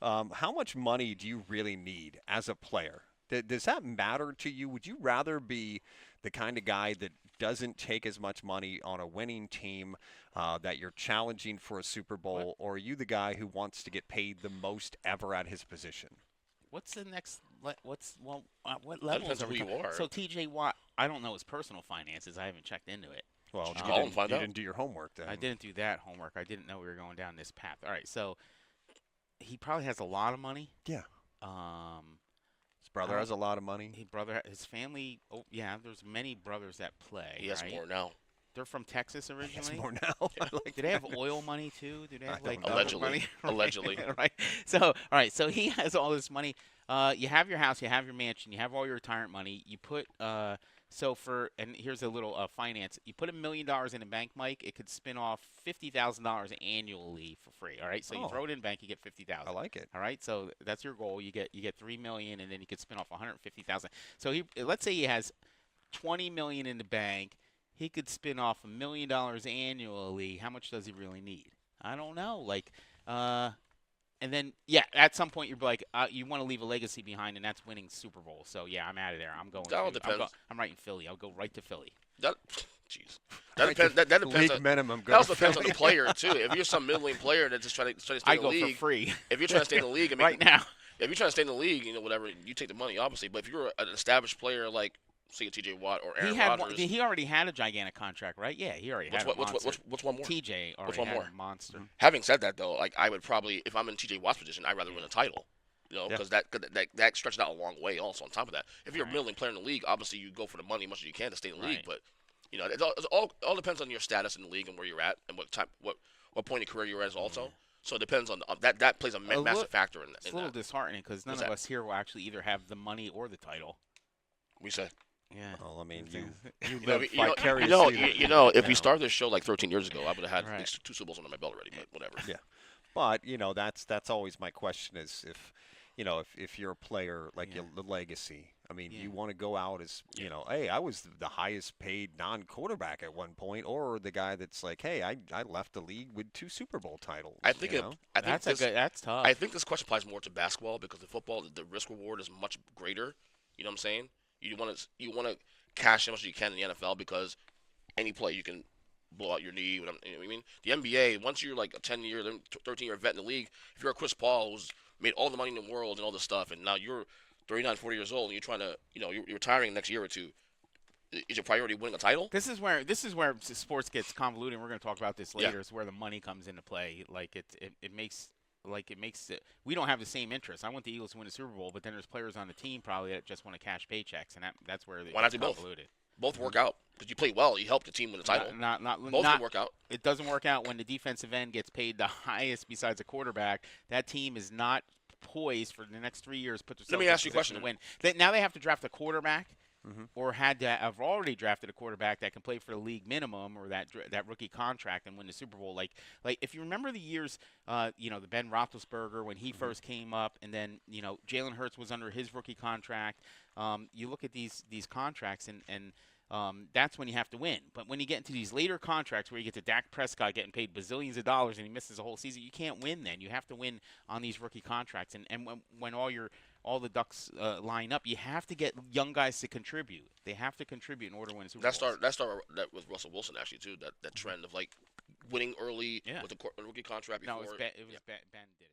How much money do you really need as a player? Does that matter to you? Would you rather be the kind of guy that doesn't take as much money on a winning team, that you're challenging for a Super What Bowl, or are you the guy who wants to get paid the most ever at his position? what's the next what's well what That levels depends are on we who you talking? are. So TJ Watt, I don't know his personal finances. I haven't checked into it. Well, Should you you call Um him and didn't find you out? didn't do your homework then. I didn't do that homework. I didn't know we were going down this path. All right, so he probably has a lot of money. Yeah, Um his I brother don't has a lot of money. his family. Oh yeah, there's many brothers that play, He has right? more now. They're from Texas He has originally. more now. I like Do they have that. oil money too? Do they I have like don't know. other Allegedly. money? Right. Allegedly. Right. So, all right. So he has all this money. You have your house, you have your mansion, you have all your retirement money. You put so for and here's a little finance. You put $1 million in a bank, Mike. It could spin off $50,000 annually for free. All right. So you Oh, throw it in bank, you get I 50,000. like it. All right. So that's your goal. You get 3 million, and then you could spin off 150,000. So let's say he has 20 million in the bank. He could spin off $1 million annually. How much does he really need? I don't know. Uh, and then yeah, at some point you're like, you want to leave a legacy behind, and that's winning Super Bowl. So yeah, I'm out of there. I'm going That all to. depends. I'm writing Philly. I'll go right to Philly. That, jeez. All That right, depends. That depends. league minimum. That Go also to depends on Philly. the player too. If you're some middling player that's just trying to stay I in the go for league, free if you're trying to stay in the league and make, right now. if you're trying to stay in the league, whatever, you take the money, obviously. But if you're an established player like, say, a T.J. Watt or Aaron Rodgers, He already had a gigantic contract, right? Yeah, he already what's had a monster. what's one more? TJ What's already one had more? a monster. Having said that, though, like I would probably, if I'm in T.J. Watt's position, I'd rather win a title. Yeah. Because that stretches out a long way. Also, on top of that, if you're a Right. middling player in the league, obviously you go for the money as much as you can to stay in the league. Right. But it all depends on your status in the league and where you're at and what point of career you're at also. So it depends on that plays a A massive li- factor in It's a in little that. disheartening because none What's of that? us here will actually either have the money or the title. We say. Yeah. Well, I mean, You you You know, live you know, vicariously. if we know. started this show like 13 years ago, I would have had at Right. least 2 Super Bowls under my belt already. But whatever. Yeah. But that's always my question is if you're a player like Yeah. the legacy. I mean, Yeah. you want to go out as Yeah. hey, I was the highest paid non-quarterback at one point, or the guy that's like, hey, I left the league with 2 Super Bowl titles. I think you it, know? I think this, That's tough. I think this question applies more to basketball because the football, the risk reward is much greater. You know what I'm saying? You want to cash as much as you can in the NFL because any play you can blow out your knee. You know what I mean? The NBA, once you're like a 10-year, 13-year vet in the league, if you're a Chris Paul who's made all the money in the world and all this stuff, and now you're 39, 40 years old and you're trying to, you're retiring next year or two, is your priority winning a title? This is where sports gets convoluted. We're going to talk about this Yeah. later. It's where the money comes into play. Like it makes it. We don't have the same interest. I want the Eagles to win a Super Bowl, but then there's players on the team probably that just want to cash paychecks, and that's where it Why not gets do both? convoluted. Both work out because you play well. You help the team win the title. Both Not can work out. It doesn't work out when the defensive end gets paid the highest besides a quarterback. That team is not poised for the next 3 years. Put themselves me in ask you a position to question. win. Now they have to draft a quarterback, Mhm. or had to have already drafted a quarterback that can play for the league minimum or that rookie contract and win the Super Bowl. Like if you remember the years, the Ben Roethlisberger when he first came up, and then Jalen Hurts was under his rookie contract. You look at these contracts and that's when you have to win. But when you get into these later contracts where you get to Dak Prescott getting paid bazillions of dollars and he misses a whole season, you can't win then. You have to win on these rookie contracts. And when all the ducks line up, you have to get young guys to contribute. They have to contribute in order to win a Super Bowl. That started that with Russell Wilson actually too. That trend of like winning early Yeah. with a rookie contract before. No, it was Ben did it.